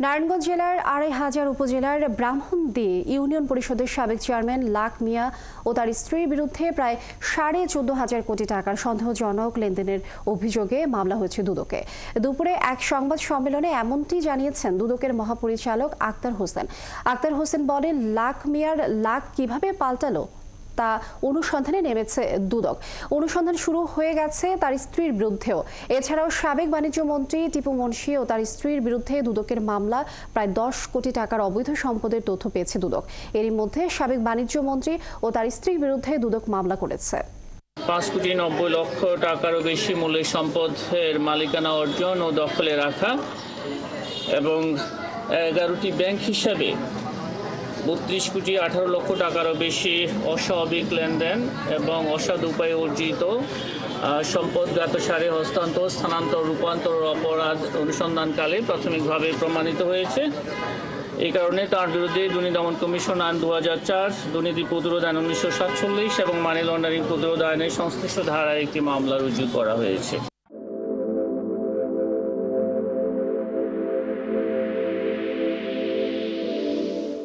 নারায়ণগঞ্জ জেলার ২৫০০ উপজেলার ব্রাহ্মণদী ইউনিয়ন পরিষদের সাবেক চেয়ারম্যান লাখ মিয়া ও তার স্ত্রীর বিরুদ্ধে প্রায় ১৪,৫০০ কোটি টাকার সন্দেহজনক লেনদেনের অভিযোগে মামলা হয়েছে দুদকে। দুপুরে এক সংবাদ সম্মেলনে এমনটি জানিয়েছেন দুদকের মহাপরিচালক আক্তার হোসেন। আক্তার হোসেন বলেন, লাখ মিয়ার লাখ কিভাবে পাল্টালো তা অনুসন্ধানে নেমেছে দুদক। অনুসন্ধান শুরু হয়ে গেছে তার স্ত্রীর বিরুদ্ধেও। এছাড়াও সাবেক বাণিজ্য মন্ত্রী টিপু মুনশি ও তার স্ত্রীর বিরুদ্ধে দুদকের মামলা প্রায় ১০ কোটি টাকার অবৈধ সম্পদের তথ্য পেয়েছে দুদক। এরই মধ্যে সাবেক বাণিজ্য মন্ত্রী ও তার স্ত্রীর বিরুদ্ধে দুদক মামলা করেছে। ৫,৯০,০০,০০০ টাকারও বেশি মূল্যের সম্পদের মালিকানা অর্জন ও দখলে রাখা এবং ১১টি ব্যাংক হিসাবে ৩২,১৮,০০,০০০ টাকারও বেশি অস্বাভাবিক লেনদেন এবং অসাধু উপায়ে অর্জিত সম্পদগত সারে হস্তান্তর, স্থানান্তর, রূপান্তর অপরাধ অনুসন্ধানকালে প্রাথমিকভাবে প্রমাণিত হয়েছে। এই কারণে তার বিরুদ্ধে দুর্নীতি দমন কমিশন আইন ২০০৪, দুর্নীতি প্রতিরোধ আইন ১৯৪৭ এবং মানি লন্ডারিং প্রতিরোধ আইনের সংশ্লিষ্ট ধারায় একটি মামলা রুজু করা হয়েছে।